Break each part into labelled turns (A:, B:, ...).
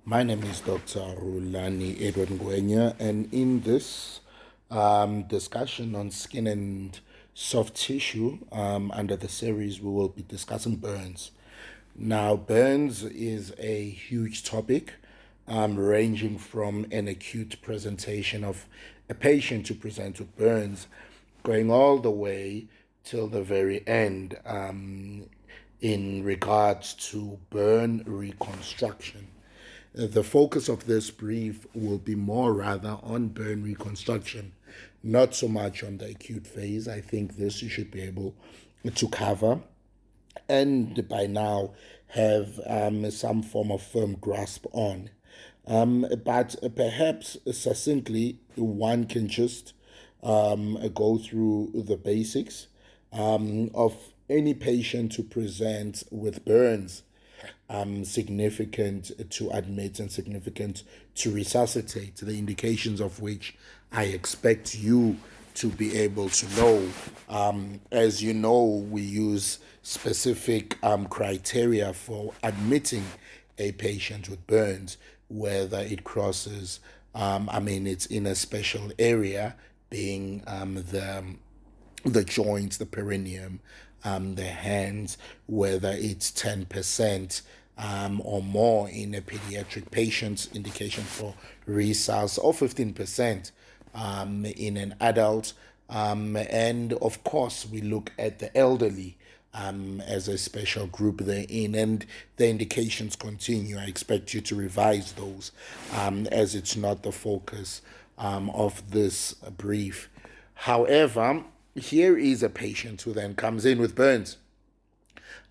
A: My name is Dr. Edward Ngwenya, and in this discussion on skin and soft tissue, under the series, we will be discussing burns. Now, burns is a huge topic, ranging from an acute presentation of a patient to present with burns, going all the way till the very end, in regards to burn reconstruction. The focus of this brief will be more rather on burn reconstruction, not so much on the acute phase. I think this you should be able to cover and by now have some form of firm grasp on. But perhaps succinctly, one can just go through the basics of any patient who presents with burns, significant to admit and significant to resuscitate, the indications of which I expect you to be able to know. As you know, we use specific criteria for admitting a patient with burns, whether it crosses, it's in a special area, being the joints, the perineum, the hands, whether it's 10% or more in a pediatric patient's indication for resus, or 15% in an adult. And of course, we look at the elderly as a special group therein, and the indications continue. I expect you to revise those as it's not the focus of this brief. However, here is a patient who then comes in with burns.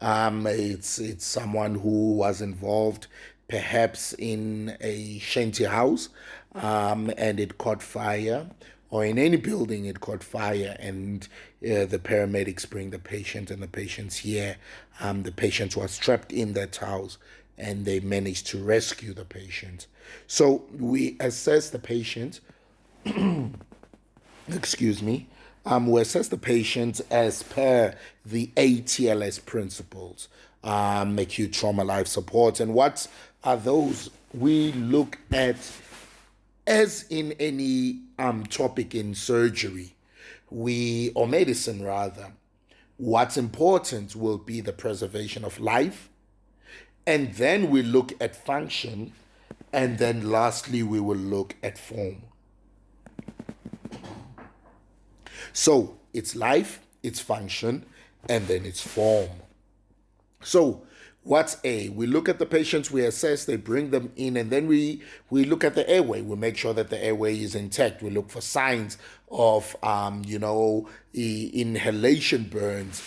A: It's someone who was involved perhaps in a shanty house, and it caught fire, or in any building it caught fire, and the paramedics bring the patient, and the patient's here. The patient was trapped in that house, and they managed to rescue the patient. So we assess the patient, excuse me, we assess the patient as per the ATLS principles, acute trauma life support. And what are those? We look at, as in any topic in surgery, or medicine rather, what's important will be the preservation of life, and then we look at function, and then lastly we will look at form. So it's life, it's function, and then it's form. So what's A? We look at the patients, we assess, they bring them in, and then we look at the airway. We make sure that the airway is intact. We look for signs of, inhalation burns,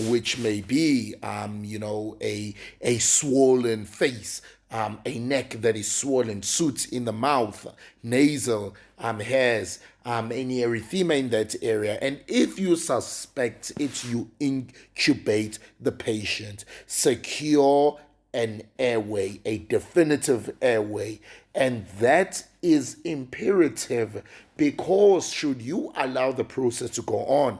A: which may be, a swollen face, a neck that is swollen, soots in the mouth, nasal hairs, any erythema in that area. And if you suspect it, you intubate the patient. Secure an airway, a definitive airway. And that is imperative, because should you allow the process to go on,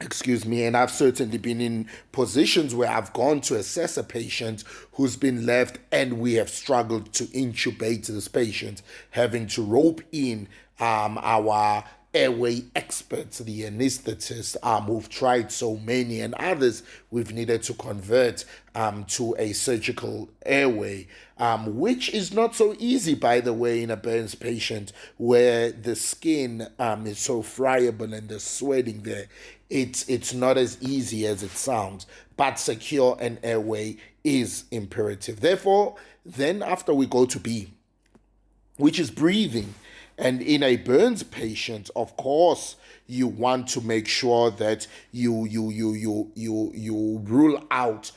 A: excuse me, and I've certainly been in positions where I've gone to assess a patient who's been left, and we have struggled to intubate this patient, having to rope in our airway experts, the anesthetists, who've tried so many, and others we've needed to convert to a surgical airway, which is not so easy, by the way, in a burns patient where the skin is so friable and the swelling there. It's not as easy as it sounds, but secure an airway is imperative. Therefore, then after we go to B, which is breathing. And in a burns patient, of course, you want to make sure that you rule out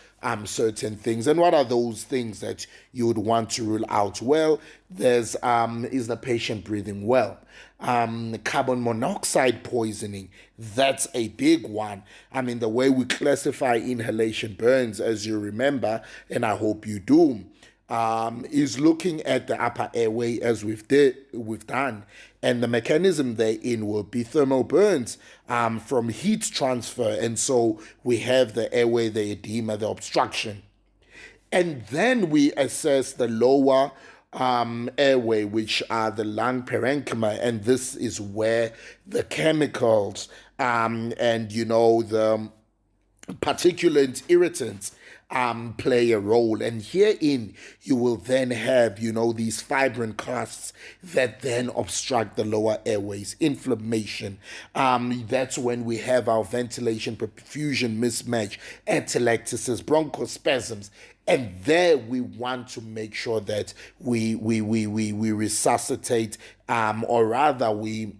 A: certain things. And what are those things that you would want to rule out? Well, there's is the patient breathing well? Carbon monoxide poisoning, that's a big one. The way we classify inhalation burns, as you remember, and I hope you do, is looking at the upper airway, as we've done, and the mechanism therein will be thermal burns from heat transfer, and so we have the airway, the edema, the obstruction. And then we assess the lower airway, which are the lung parenchyma, and this is where the chemicals and the particulate irritants play a role. And herein, you will then have, these fibrin casts that then obstruct the lower airways, inflammation. That's when we have our ventilation perfusion mismatch, atelectasis, bronchospasms. And there we want to make sure that we resuscitate, or rather we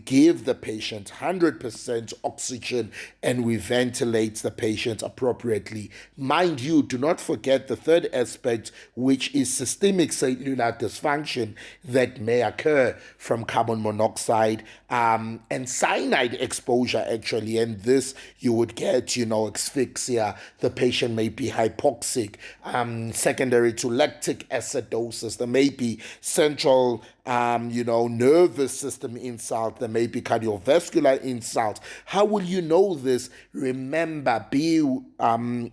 A: give the patient 100% oxygen and we ventilate the patient appropriately. Mind you, do not forget the third aspect, which is systemic cellular dysfunction that may occur from carbon monoxide and cyanide exposure, actually. And this, you would get, asphyxia. The patient may be hypoxic, secondary to lactic acidosis. There may be central nervous system insult. There may be cardiovascular insult. How will you know this? Remember, be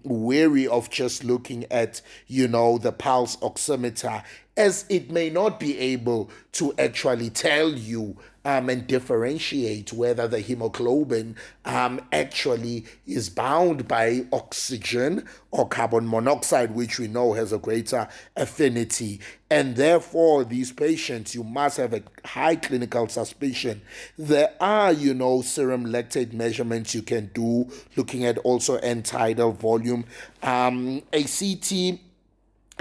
A: wary of just looking at, the pulse oximeter, as it may not be able to actually tell you and differentiate whether the hemoglobin actually is bound by oxygen or carbon monoxide, which we know has a greater affinity. And therefore, these patients, you must have a high clinical suspicion. There are, serum lactate measurements you can do, looking at also end-tidal volume. A CT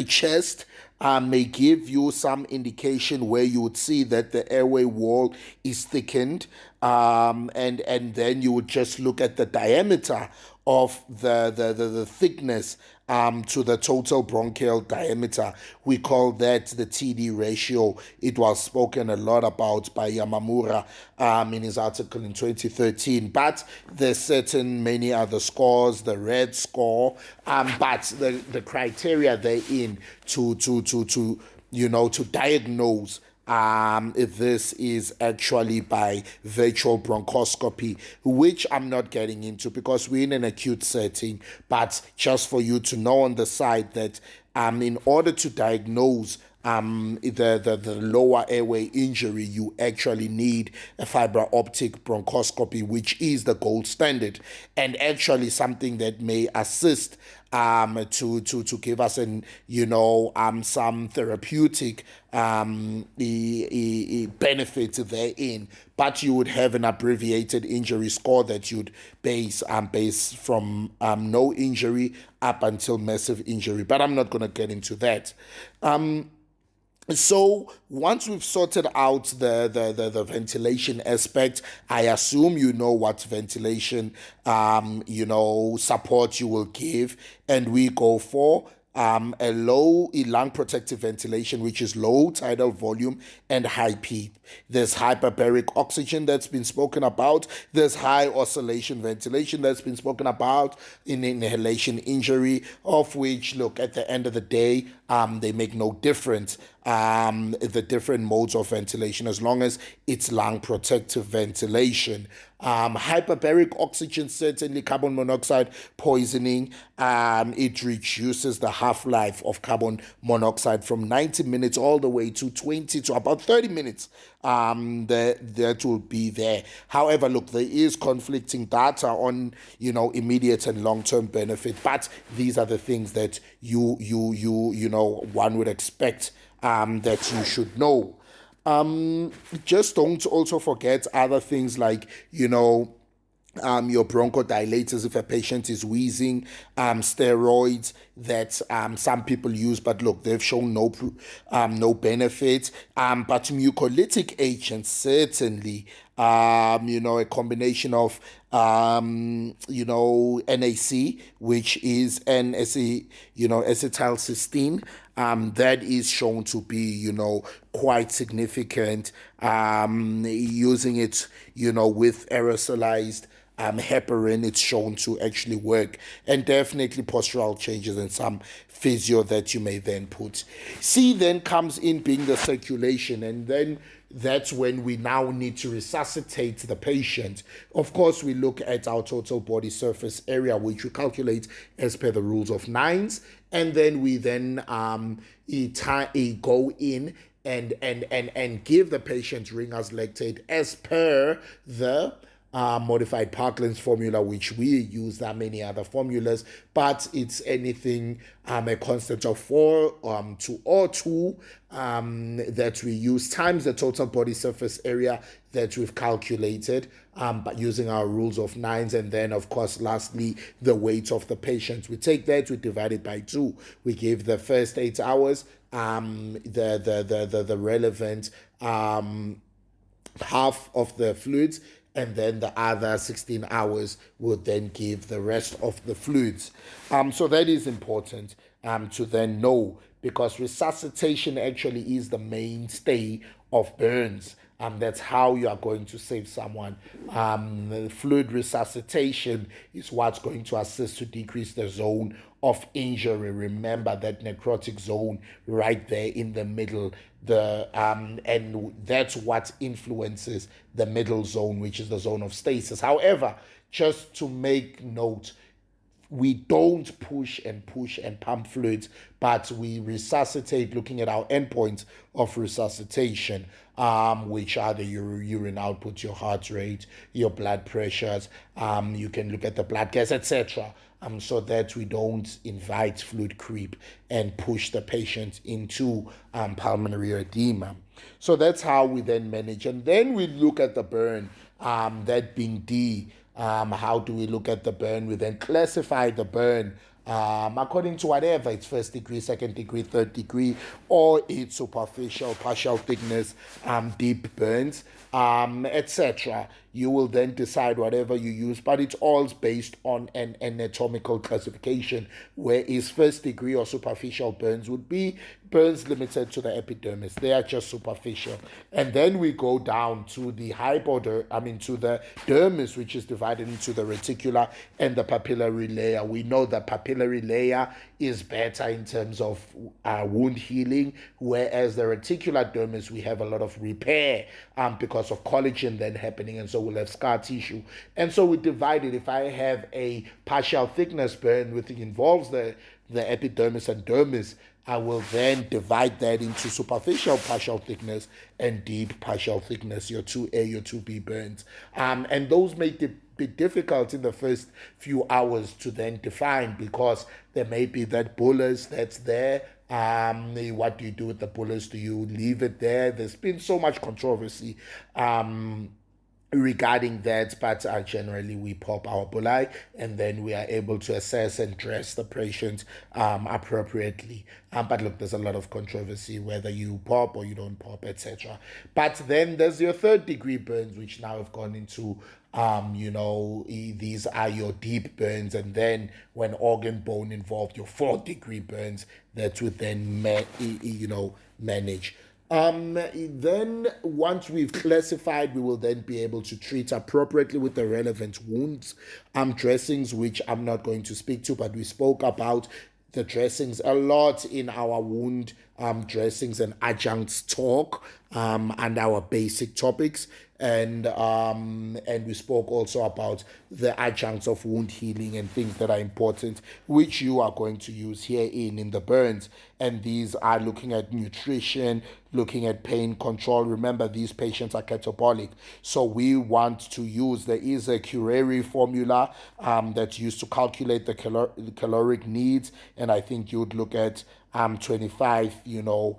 A: chest may give you some indication where you would see that the airway wall is thickened, and then you would just look at the diameter of the thickness to the total bronchial diameter. We call that the TD ratio. It was spoken a lot about by Yamamura in his article in 2013. But there's many other scores, the red score, but the criteria therein to diagnose if this is actually by virtual bronchoscopy, which I'm not getting into because we're in an acute setting, but just for you to know on the side that in order to diagnose the lower airway injury, you actually need a fiber optic bronchoscopy, which is the gold standard, and actually something that may assist to give us some therapeutic benefit therein. But you would have an abbreviated injury score that you'd base from no injury up until massive injury. But I'm not going to get into that. So once we've sorted out the ventilation aspect, I assume you know what ventilation support you will give, and we go for a low lung protective ventilation, which is low tidal volume and high PEEP. There's hyperbaric oxygen that's been spoken about. There's high oscillation ventilation that's been spoken about in inhalation injury, of which, look, at the end of the day, they make no difference, the different modes of ventilation, as long as it's lung protective ventilation. Hyperbaric oxygen, certainly carbon monoxide poisoning, it reduces the half-life of carbon monoxide from 90 minutes all the way to 20 to about 30 minutes. That will be there. However, look, there is conflicting data on immediate and long-term benefit, but these are the things that one would expect that you should know. Just don't also forget other things like, your bronchodilators if a patient is wheezing, steroids that some people use, but look, they've shown no benefit. But mucolytic agents, certainly, a combination of NAC, which is acetylcysteine, that is shown to be, quite significant. Using it, with aerosolized heparin, it's shown to actually work, and definitely postural changes and some physio that you may then put. C then comes in being the circulation, and then that's when we now need to resuscitate the patient. Of course, we look at our total body surface area, which we calculate as per the rules of nines, and then we then go in and give the patient Ringer's lactate as per the modified Parkland's formula, which we use. There are many other formulas, but it's anything a constant of 4 or 2 that we use times the total body surface area that we've calculated but using our rules of nines. And then, of course, lastly, the weight of the patient. We take that, we divide it by 2. We give the first 8 hours the relevant half of the fluids, and then the other 16 hours will then give the rest of the fluids. So that is important to then know, because resuscitation actually is the mainstay of burns. That's how you are going to save someone. The fluid resuscitation is what's going to assist to decrease the zone of injury. Remember that necrotic zone right there in the middle, and that's what influences the middle zone, which is the zone of stasis. However, just to make note, we don't push and pump fluids, but we resuscitate looking at our endpoints of resuscitation, which are the urine output, your heart rate, your blood pressures. You can look at the blood gas, etc., so that we don't invite fluid creep and push the patient into pulmonary edema. So that's how we then manage. And then we look at the burn, that being D. How do we look at the burn? We then classify the burn according to whatever it's first degree, second degree, third degree, or it's superficial, partial thickness, deep burns, etc. You will then decide whatever you use, but it's all based on an anatomical classification, whereas first degree or superficial burns would be burns limited to the epidermis. They are just superficial. And then we go down to the to the dermis, which is divided into the reticular and the papillary layer. We know the papillary layer is better in terms of wound healing, whereas the reticular dermis, we have a lot of repair because of collagen then happening, and so we'll have scar tissue. And so we divide it. If I have a partial thickness burn, which involves the epidermis and dermis, I will then divide that into superficial partial thickness and deep partial thickness, your 2A, your 2B burns. And those may be difficult in the first few hours to then define, because there may be that bullous that's there. What do you do with the bullous? Do you leave it there? There's been so much controversy regarding that, but generally we pop our bullae, and then we are able to assess and dress the patient appropriately. But look, there's a lot of controversy whether you pop or you don't pop, etc. But then there's your third degree burns, which now have gone into these are your deep burns, and then when organ bone involved, your 4th degree burns that would then manage. Then once we've classified, we will then be able to treat appropriately with the relevant wounds dressings, which I'm not going to speak to, but we spoke about the dressings a lot in our wound dressings and adjuncts talk and our basic topics. And we spoke also about the adjuncts of wound healing and things that are important, which you are going to use here in the burns. And these are looking at nutrition, looking at pain control. Remember, these patients are catabolic, so we want to use, there is a Curare formula that's used to calculate the caloric needs, and I think you would look at 25 kilo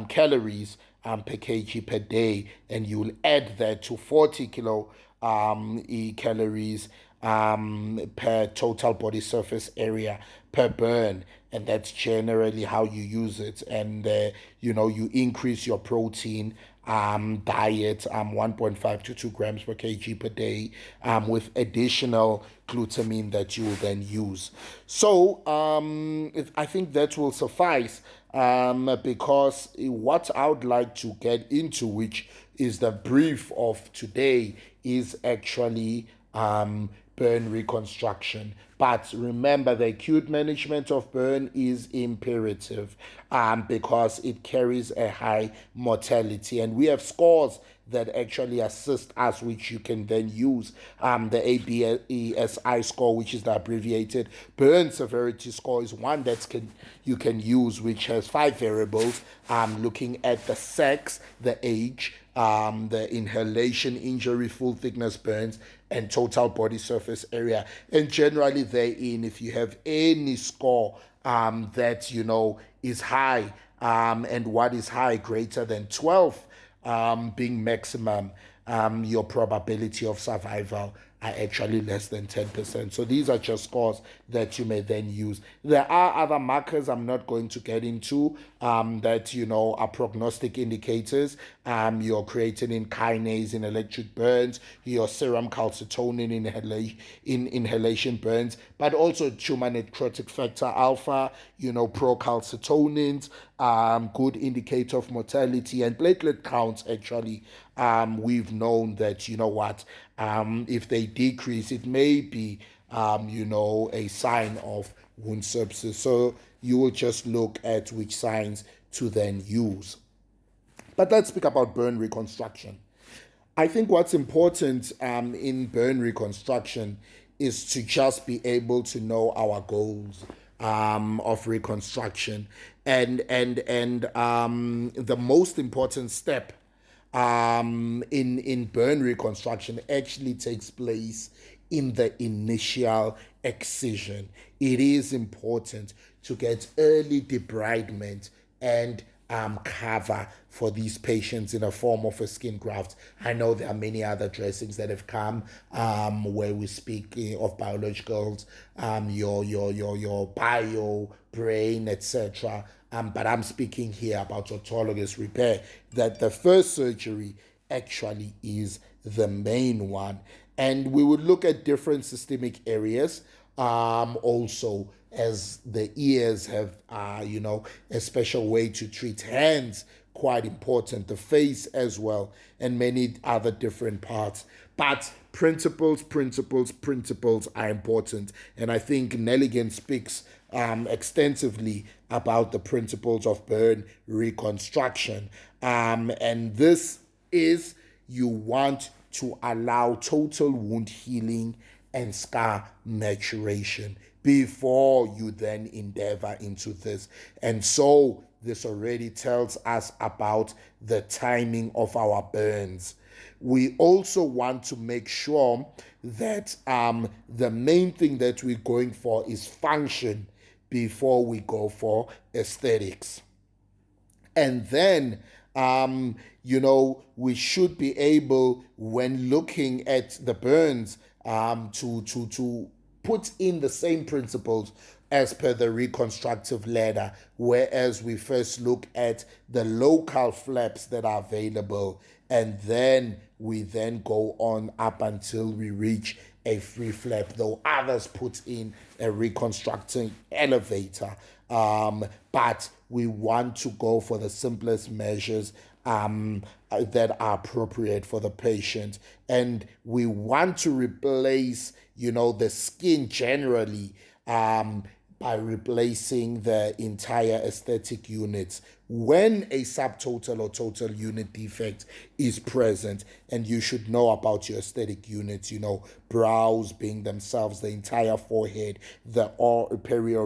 A: calories per kg per day, and you will add that to 40 kilo calories per total body surface area per burn, and that's generally how you use it. And you increase your protein diet 1.5 to 2 grams per kg per day with additional glutamine that you will then use. So I think that will suffice because what I would like to get into, which is the brief of today, is actually burn reconstruction. But remember, the acute management of burn is imperative because it carries a high mortality. And we have scores that actually assist us, which you can then use. The ABESI score, which is the abbreviated burn severity score, is one that you can use, which has 5 variables, looking at the sex, the age, the inhalation injury, full thickness burns, and total body surface area. And generally therein, if you have any score that is high, and what is high, greater than 12, being maximum, your probability of survival are actually less than 10%. So these are just scores that you may then use. There are other markers I'm not going to get into that are prognostic indicators. Your creatinine kinase in electric burns, your serum calcitonin in inhalation burns, but also tumor necrotic factor alpha, procalcitonins, good indicator of mortality, and platelet counts. Actually, we've known that if they decrease, it may be a sign of wound sepsis. So you will just look at which signs to then use. But let's speak about burn reconstruction. I think what's important in burn reconstruction is to just be able to know our goals of reconstruction, and the most important step in burn reconstruction actually takes place in the initial excision. It is important to get early debridement and cover for these patients in a form of a skin graft. I know there are many other dressings that have come where we speak of biologicals, your bio, brain, etc. But I'm speaking here about autologous repair, that the first surgery actually is the main one. And we would look at different systemic areas also, as the ears have, a special way to treat. Hands, quite important. The face as well, and many other different parts. But principles are important. And I think Nelligan speaks extensively about the principles of burn reconstruction. And this is, you want to allow total wound healing and scar maturation before you then endeavor into this. And so this already tells us about the timing of our burns. We also want to make sure that the main thing that we're going for is function before we go for aesthetics. And then we should be able, when looking at the burns, to put in the same principles as per the reconstructive ladder, whereas we first look at the local flaps that are available, and then we then go on up until we reach a free flap, though others put in a reconstructing elevator. But we want to go for the simplest measures that are appropriate for the patient. And we want to replace, the skin generally by replacing the entire aesthetic units when a subtotal or total unit defect is present. And you should know about your aesthetic units, brows being themselves, the entire forehead, the ocular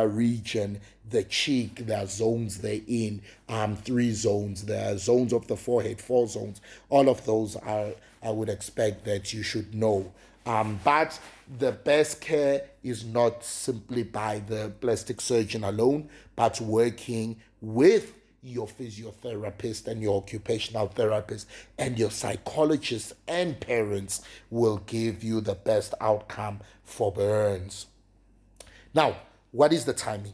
A: region, the cheek, there are zones therein, 3 zones, there are zones of the forehead, 4 zones. All of those I would expect that you should know. But the best care is not simply by the plastic surgeon alone, but working with your physiotherapist and your occupational therapist and your psychologist and parents will give you the best outcome for burns. Now, what is the timing?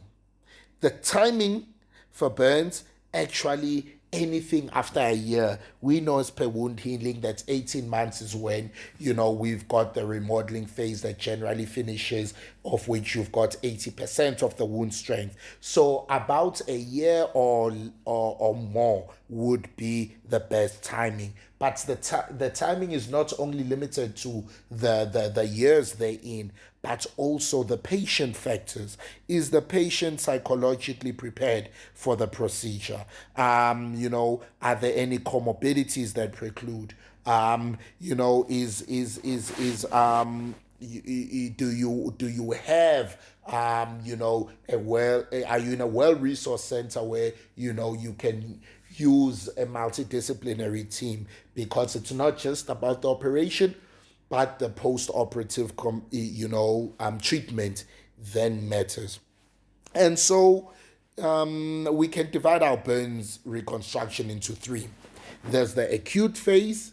A: The timing for burns, actually anything after a year. We know as per wound healing that 18 months is when, we've got the remodeling phase that generally finishes, of which you've got 80% of the wound strength. So about a year or more would be the best timing. But the timing is not only limited to the years they're in, but also the patient factors. Is the patient psychologically prepared for the procedure? Are there any comorbidities that preclude? Do you have are you in a well resource center where you can use a multidisciplinary team, because it's not just about the operation, but the post-operative treatment then matters. And so we can divide our burns reconstruction into three. There's the acute phase,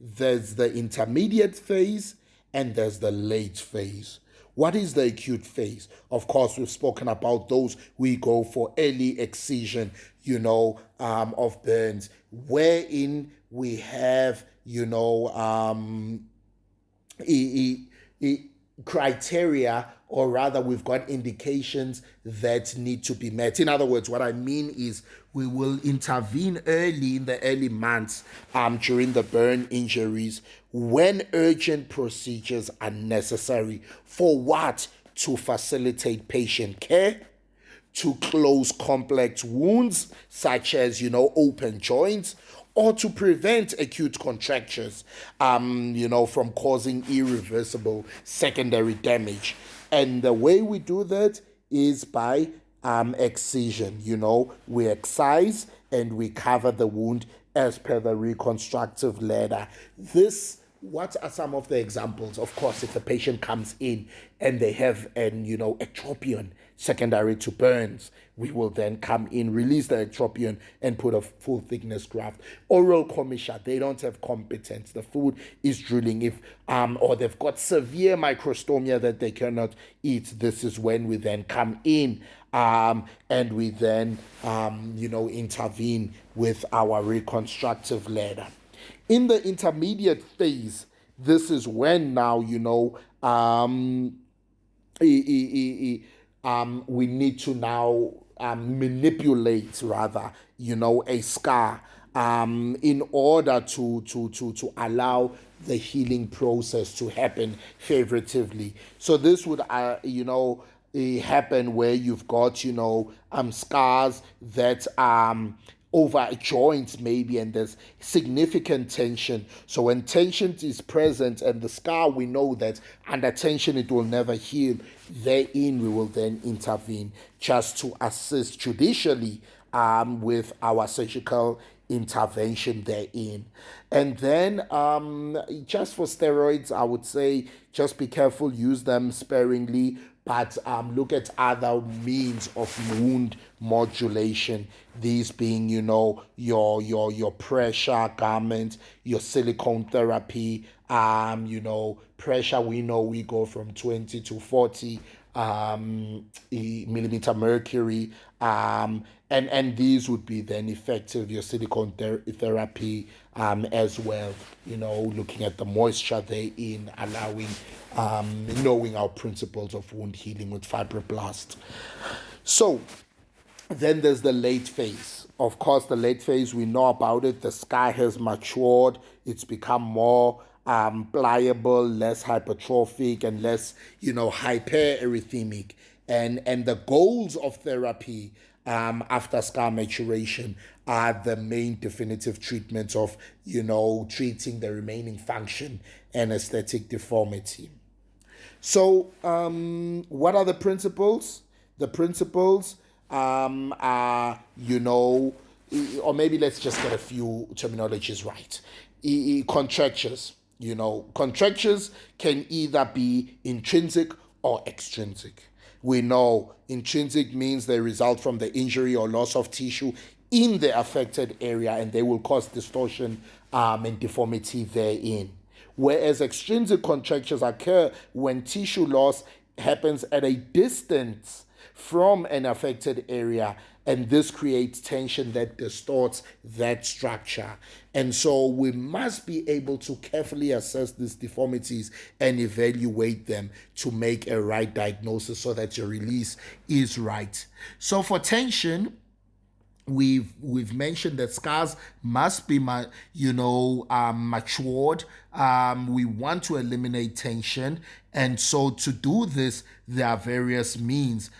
A: there's the intermediate phase, and there's the late phase. What is the acute phase? Of course, we've spoken about those. We go for early excision, of burns, wherein we have, criteria, or rather we've got indications that need to be met. In other words, what I mean is we will intervene early in the early months during the burn injuries when urgent procedures are necessary. For what? To facilitate patient care, to close complex wounds such as open joints, or to prevent acute contractures from causing irreversible secondary damage. And the way we do that is by excision. We excise and we cover the wound as per the reconstructive ladder. What are some of the examples? Of course, if the patient comes in and they have ectropion secondary to burns, we will then come in, release the ectropion, and put a full thickness graft. Oral commissure, they don't have competence. The food is drooling. Or they've got severe microstomia that they cannot eat. This is when we then come in and we then intervene with our reconstructive ladder. In the intermediate phase, this is when now, we need to now manipulate, rather, a scar in order to allow the healing process to happen favoritively. So this would, happen where you've got, scars that over joints maybe, and there's significant tension. So when tension is present and the scar, we know that under tension it will never heal. Therein we will then intervene just to assist judicially with our surgical intervention therein. And then just for steroids, I would say just be careful, use them sparingly, but look at other means of wound modulation. These being, your pressure garment, your silicone therapy. Pressure, we go from 20 to 40 millimeter mercury, and these would be then effective. Your silicone therapy as well. Looking at the moisture therein, allowing knowing our principles of wound healing with fibroblast. So then there's the late phase. Of course, the late phase, we know about it. The scar has matured. It's become more pliable, less hypertrophic, and less, hypererythemic. And the goals of therapy after scar maturation are the main definitive treatments of, treating the remaining function and aesthetic deformity. So what are the principles? The principles are, or maybe let's just get a few terminologies right. Contractures. Contractures can either be intrinsic or extrinsic. We know intrinsic means they result from the injury or loss of tissue in the affected area, and they will cause distortion and deformity therein. Whereas extrinsic contractures occur when tissue loss happens at a distance from an affected area, and this creates tension that distorts that structure. And so we must be able to carefully assess these deformities and evaluate them to make a right diagnosis so that your release is right. So for tension, we've mentioned that scars must be matured. We want to eliminate tension, and so to do this there are various means,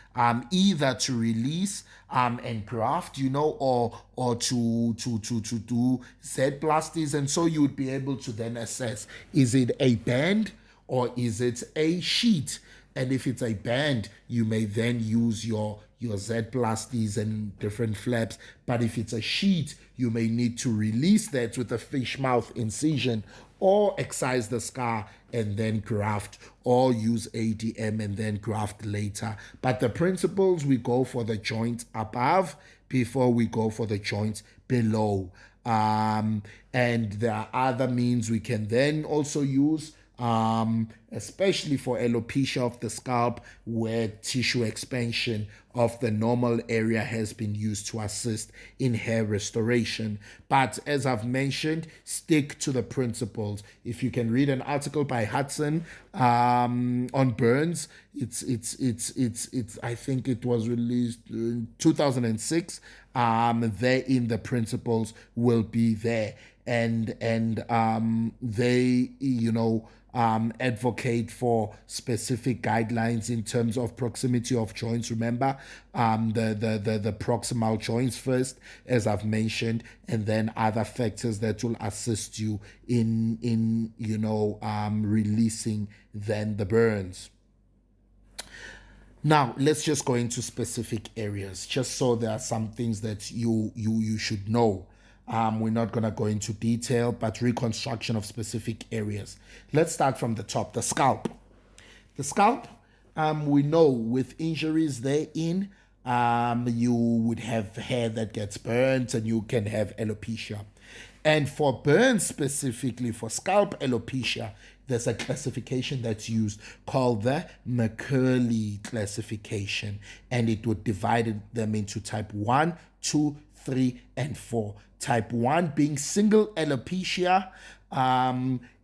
A: either to release and graft, or to do Z-plasties. And so you would be able to then assess, is it a band or is it a sheet? And if it's a band, you may then use your Z-plasties and different flaps. But if it's a sheet, you may need to release that with a fish mouth incision, or excise the scar and then graft, or use ADM and then graft later. But the principles, we go for the joint above before we go for the joints below. And there are other means we can then also use, especially for alopecia of the scalp, where tissue expansion of the normal area has been used to assist in hair restoration. But as I've mentioned, stick to the principles. If you can read an article by Hudson on burns, it's I think it was released in 2006. Therein the principles will be there, and they advocate for specific guidelines in terms of proximity of joints. Remember, the proximal joints first, as I've mentioned, and then other factors that will assist you in releasing then the burns. Now, let's just go into specific areas, just so there are some things that you should know. We're not going to go into detail, but reconstruction of specific areas. Let's start from the top, the scalp. The scalp, we know with injuries therein, you would have hair that gets burnt and you can have alopecia. And for burns specifically, for scalp alopecia, there's a classification that's used called the McCurley classification, and it would divide them into type 1, 2, 3, and 4. Type 1 being single alopecia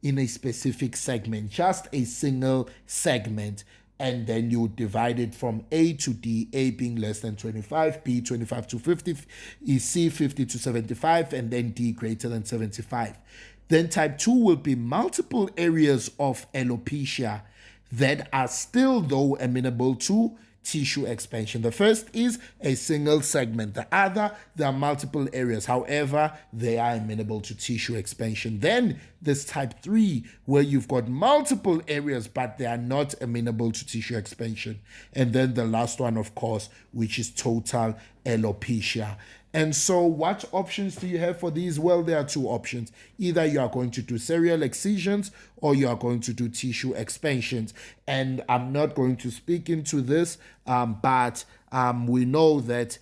A: in a specific segment, just a single segment. And then you divide it from A to D, A being less than 25, B 25 to 50, C 50 to 75, and then D greater than 75. Then type 2 will be multiple areas of alopecia that are still, though, amenable to tissue expansion. The first is a single segment. The other, there are multiple areas. However, they are amenable to tissue expansion. Then there's type 3, where you've got multiple areas, but they are not amenable to tissue expansion. And then the last one, of course, which is total alopecia. And so what options do you have for these? Well, there are two options. Either you are going to do serial excisions or you are going to do tissue expansions. And I'm not going to speak into this, but we know that,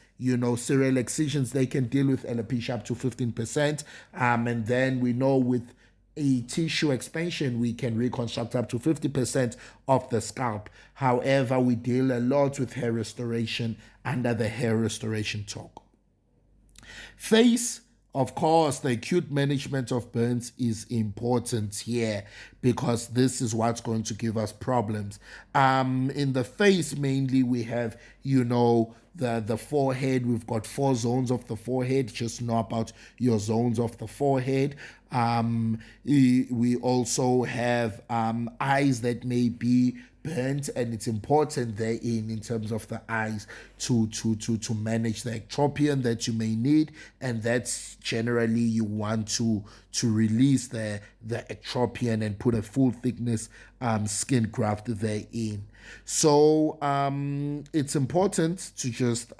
A: serial excisions, they can deal with alopecia up to 15%. And then we know with a tissue expansion, we can reconstruct up to 50% of the scalp. However, we deal a lot with hair restoration under the hair restoration talk. Face, of course, the acute management of burns is important here because this is what's going to give us problems. In the face, mainly, we have, the forehead. We've got 4 zones of the forehead. Just know about your zones of the forehead. We also have eyes that may be burnt, and it's important therein in terms of the eyes to manage the ectropion that you may need, and that's generally you want to release the ectropion and put a full thickness skin graft therein. So it's important to just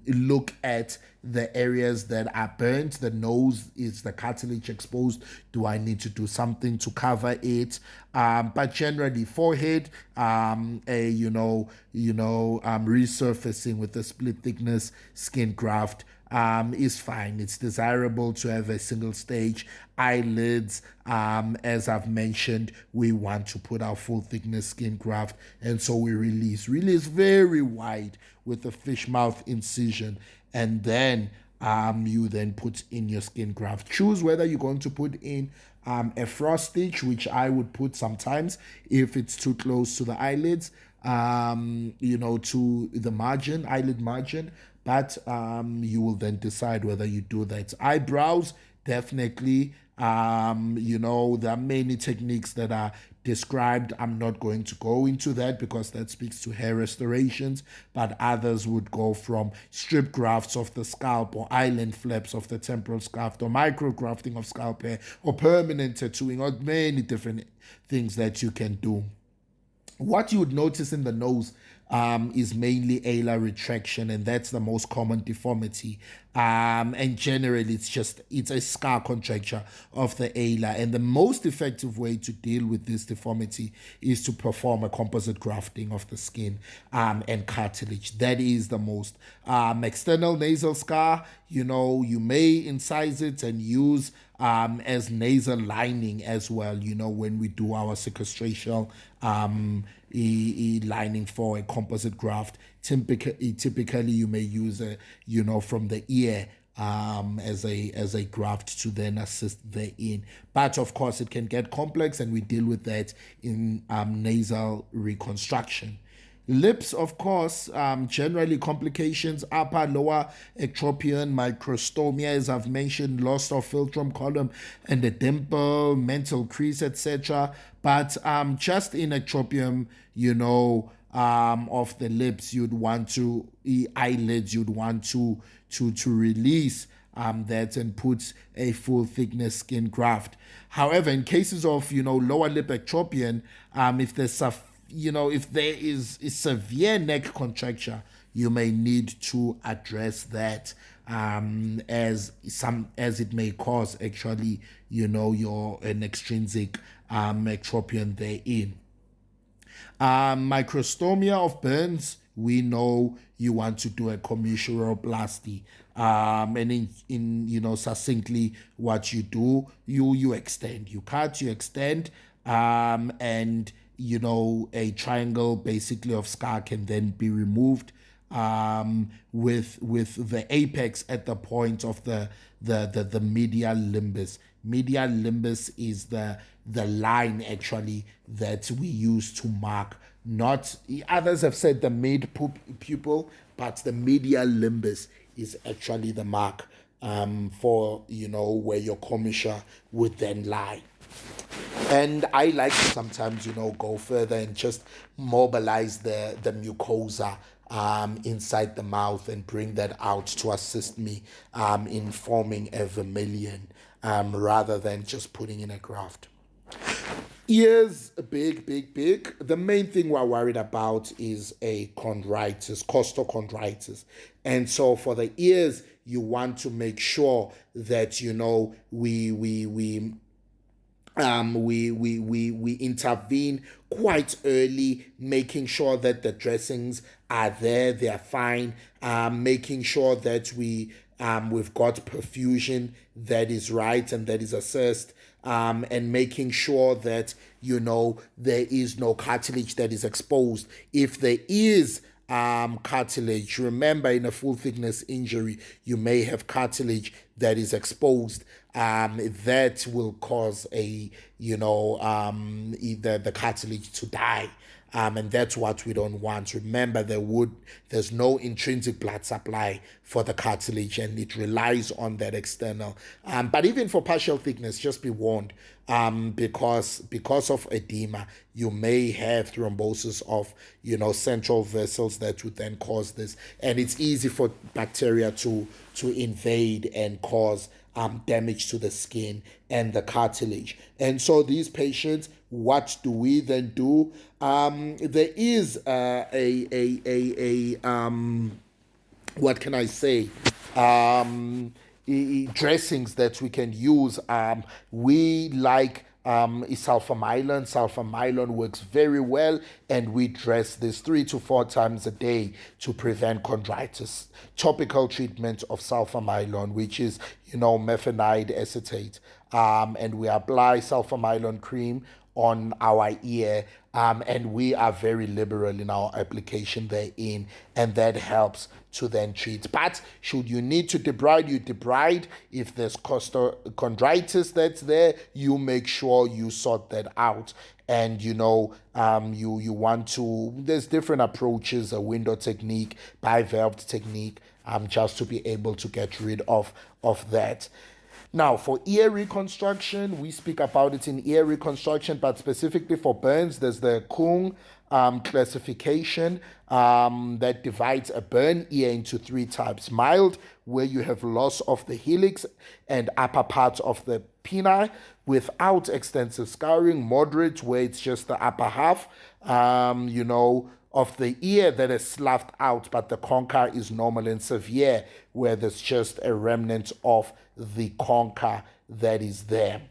A: look at the areas that are burnt. The nose, is the cartilage exposed? Do I need to do something to cover it? But generally, forehead, resurfacing with a split thickness skin graft is fine. It's desirable to have a single stage. Eyelids, as I've mentioned, we want to put our full thickness skin graft, and so we release very wide with a fish mouth incision, and then you then put in your skin graft. Choose whether you're going to put in a frost stitch, which I would put sometimes if it's too close to the eyelids. to the margin, eyelid margin, but you will then decide whether you do that. Eyebrows, definitely. There are many techniques that are described. I'm not going to go into that because that speaks to hair restorations, but others would go from strip grafts of the scalp or island flaps of the temporal scaft or micro grafting of scalp hair or permanent tattooing or many different things that you can do. What you would notice in the nose is mainly alar retraction, and that's the most common deformity. And generally, it's a scar contracture of the alar. And the most effective way to deal with this deformity is to perform a composite grafting of the skin and cartilage. That is the most external nasal scar. You may incise it and use as nasal lining as well, when we do our sequestration lining for a composite graft. Typically you may use from the ear as a graft to then assist therein. But of course it can get complex, and we deal with that in nasal reconstruction. Lips, of course, generally complications, upper, lower ectropion, microstomia, as I've mentioned, loss of philtrum column and the dimple, mental crease, etc. But just in ectropium, of the lips, eyelids, you'd want to release that and put a full thickness skin graft. However, in cases of lower lip ectropion, if there is a severe neck contracture, you may need to address that as it may cause actually an extrinsic ectropion therein. Microstomia of Burns, we know you want to do a commissuroplasty. And in succinctly what you do, you extend, you cut, you extend, and a triangle basically of scar can then be removed with the apex at the point of the medial limbus. Medial limbus is the line actually that we use to mark. Not others have said the mid pupil, but the medial limbus is actually the mark for where your commissure would then lie. And I like to sometimes, go further and just mobilize the mucosa inside the mouth and bring that out to assist me in forming a vermilion rather than just putting in a graft. Ears, big. The main thing we're worried about is a chondritis, costochondritis. And so for the ears, you want to make sure that, we intervene quite early, making sure that the dressings are there, they're fine, making sure that we've got perfusion that is right and that is assessed, and making sure that there is no cartilage that is exposed. If there is cartilage, remember, in a full thickness injury you may have cartilage that is exposed. That will cause either the cartilage to die, and that's what we don't want. Remember, there's no intrinsic blood supply for the cartilage, and it relies on that external. But even for partial thickness, just be warned, because of edema, you may have thrombosis of central vessels that would then cause this, and it's easy for bacteria to invade and cause damage to the skin and the cartilage. And so these patients, what do we then do? There is what can I say? Dressings that we can use. We like sulfamylon. Sulfamylon works very well, and we dress this 3 to 4 times a day to prevent chondritis. Topical treatment of sulfamylon, which is methionine acetate, and we apply sulfamylon cream on our ear, and we are very liberal in our application therein, and that helps to then treat. But should you need to debride, you debride. If there's chondritis that's there, you make sure you sort that out. And you want to, there's different approaches, a window technique, bivalve technique, just to be able to get rid of that. Now, for ear reconstruction, we speak about it in ear reconstruction, but specifically for burns, there's the Kung classification that divides a burn ear into three types. Mild, where you have loss of the helix and upper parts of the pinna without extensive scarring. Moderate, where it's just the upper half, of the ear that is sloughed out, but the concha is normal. And severe, where there's just a remnant of the concha that is there.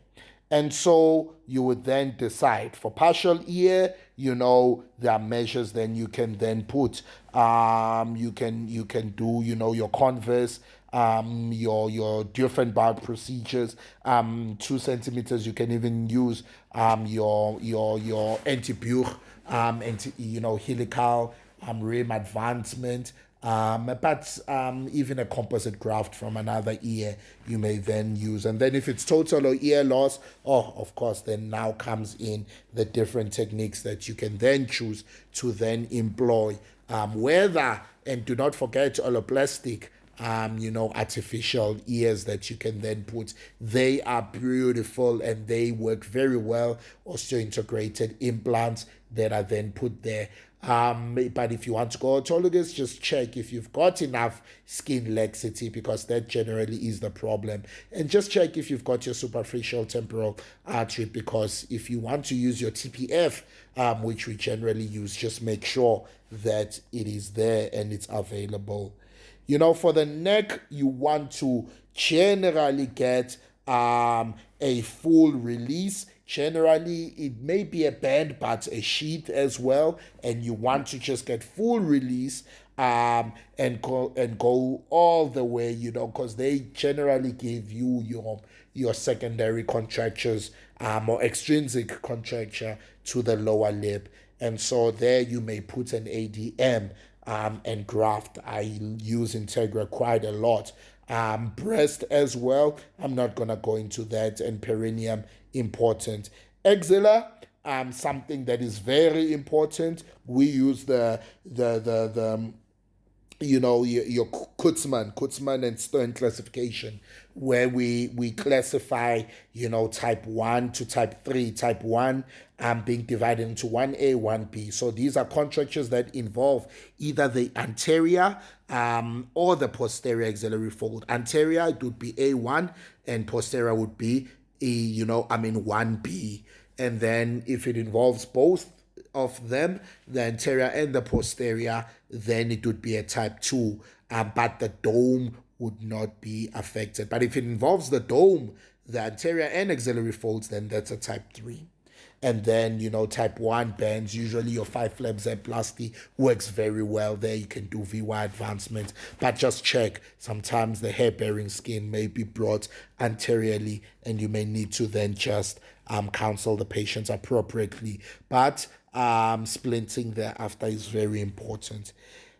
A: And so you would then decide for partial ear, there are measures then you can then put. You can do, your converse, your different bowel procedures, 2 centimeters. You can even use your anti-buch, helical rim advancement. But even a composite graft from another ear you may then use. And then if it's total or ear loss, of course, then now comes in the different techniques that you can then choose to then employ. Whether, and do not forget, alloplastic, artificial ears that you can then put. They are beautiful and they work very well. Osteointegrated implants that are then put there. But if you want to go autologous, just check if you've got enough skin laxity, because that generally is the problem. And just check if you've got your superficial temporal artery, because if you want to use your TPF, which we generally use, just make sure that it is there and it's available. For the neck, you want to generally get a full release. Generally, it may be a band, but a sheath as well. And you want to just get full release and go all the way, because they generally give you your secondary contractures or extrinsic contracture to the lower lip. And so there you may put an ADM and graft. I use Integra quite a lot. Breast as well. I'm not going to go into that. And perineum, important. Axilla, something that is very important. We use your Kutzman and Stern classification, where we classify, type 1 to type 3. Type 1 being divided into 1A, 1B. So these are contractures that involve either the anterior or the posterior axillary fold. Anterior, it would be A1, and posterior would be 1B. And then if it involves both of them, the anterior and the posterior, then it would be a type 2, but the dome would not be affected. But if it involves the dome, the anterior and axillary folds, then that's a type 3. And then, type 1 bands, usually your 5 flap zaplasty works very well there. You can do VY advancement, but just check. Sometimes the hair-bearing skin may be brought anteriorly, and you may need to then just counsel the patients appropriately. But splinting thereafter is very important.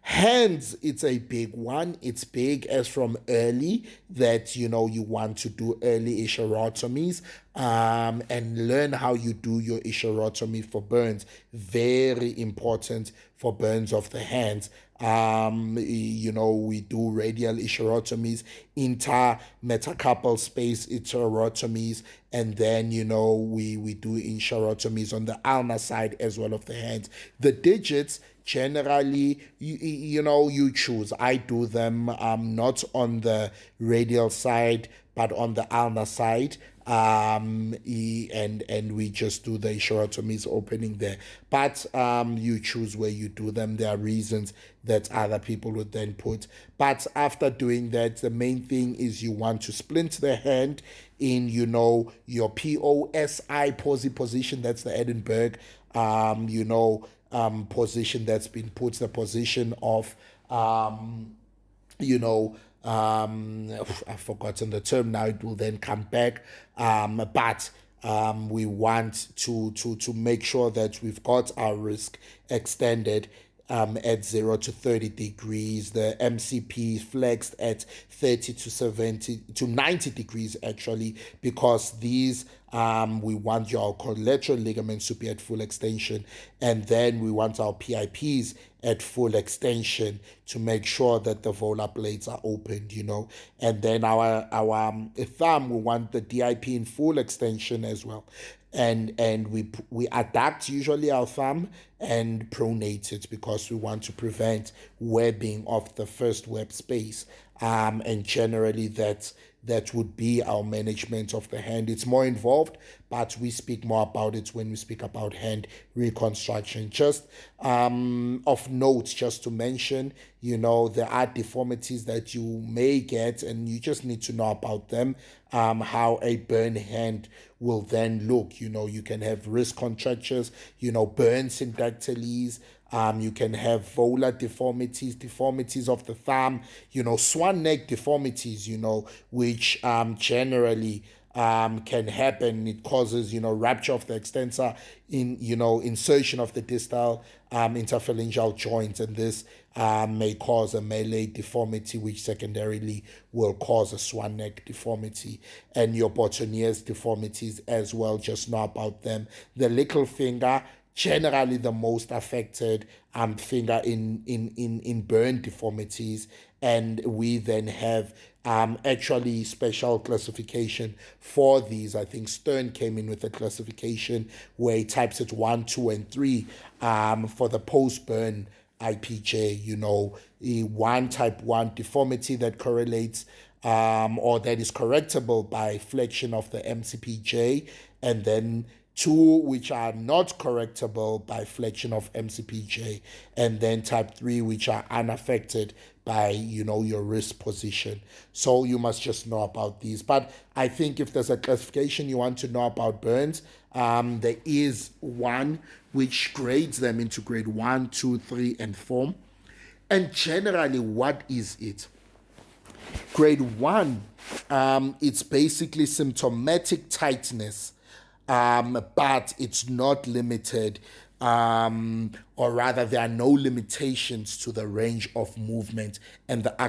A: Hands, it's a big one. It's big as from early that, you want to do early ischorotomies and learn how you do your ischorotomy for burns. Very important for burns of the hands. We do radial ischorotomies, intermetacarpal space ischorotomies, and then, we do ischorotomies on the ulnar side as well of the hands. The digits, generally, you choose. I do them not on the radial side, but on the ulnar side. And we just do the ischorotomies opening there. But you choose where you do them. There are reasons that other people would then put. But after doing that, the main thing is you want to splint the hand in, your POSI position. That's the Edinburgh, position that's been put, the position of, I've forgotten the term now, it will then come back, but we want to make sure that we've got our risk extended at 0 to 30 degrees, the MCP flexed at 30 to 70 to 90 degrees actually, because these we want your collateral ligaments to be at full extension, and then we want our PIPs at full extension to make sure that the volar blades are opened, and then our thumb, we want the DIP in full extension as well, and we adduct usually our thumb and pronate it because we want to prevent webbing of the first web space, and generally that would be our management of the hand. It's more involved, but we speak more about it when we speak about hand reconstruction. Just of note, just to mention, there are deformities that you may get, and you just need to know about them, how a burn hand will then look. You can have wrist contractures, burn syndactyles, you can have volar deformities of the thumb, swan neck deformities, which generally can happen. It causes, rupture of the extensor, insertion of the distal interphalangeal joint, and this may cause a mallet deformity, which secondarily will cause a swan neck deformity, and your boutonniere's deformities as well. Just know about them. The little finger, generally the most affected finger in burn deformities, and we then have actually special classification for these. I think Stern came in with a classification where he types it 1, 2, and 3 for the post-burn IPJ, one type 1 deformity that correlates or that is correctable by flexion of the MCPJ, and then 2 which are not correctable by flexion of MCPJ, and then type 3 which are unaffected by your wrist position. So you must just know about these. But I think if there's a classification you want to know about burns, there is one which grades them into grade 1, 2, 3, and 4. And generally, what is it? Grade 1, it's basically symptomatic tightness, but it's not limited, or rather there are no limitations to the range of movement, and the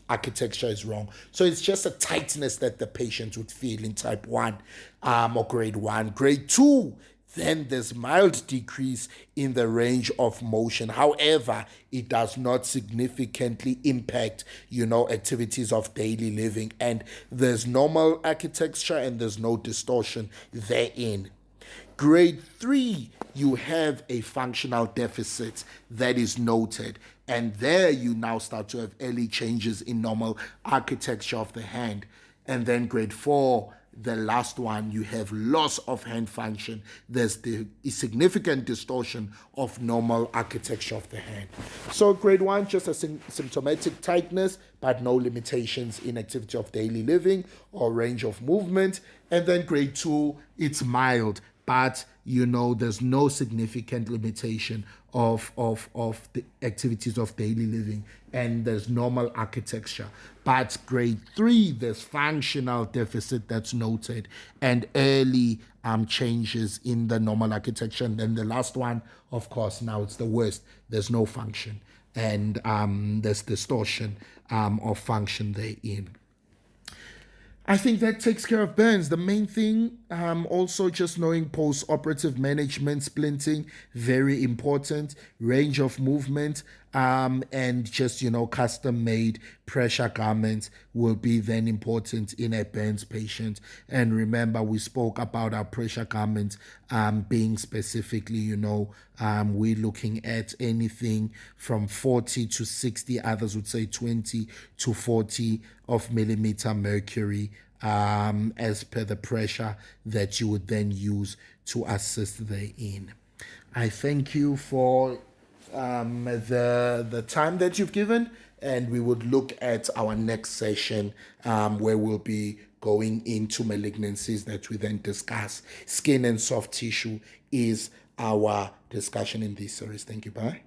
A: architecture is wrong. So it's just a tightness that the patient would feel in type 1 or grade 1. Grade 2, then there's mild decrease in the range of motion. However, it does not significantly impact, activities of daily living, and there's normal architecture and there's no distortion therein. Grade 3, you have a functional deficit that is noted, and there you now start to have early changes in normal architecture of the hand. And then grade 4, the last one, you have loss of hand function. There's the significant distortion of normal architecture of the hand. So grade 1, just a symptomatic tightness, but no limitations in activity of daily living or range of movement. And then grade 2, it's mild, but there's no significant limitation of the activities of daily living, and there's normal architecture. But grade 3, there's functional deficit that's noted, and early changes in the normal architecture. And then the last one, of course, now it's the worst. There's no function, and there's distortion of function therein. I think that takes care of burns. The main thing, also just knowing post-operative management, splinting, very important, range of movement, and just, custom-made pressure garments will be then important in a burns patient. And remember, we spoke about our pressure garments being specifically, we're looking at anything from 40 to 60, others would say 20 to 40 of millimeter mercury, as per the pressure that you would then use to assist therein. I thank you for the time that you've given, and we would look at our next session, where we'll be going into malignancies that we then discuss. Skin and soft tissue is our discussion in this series. Thank you. Bye.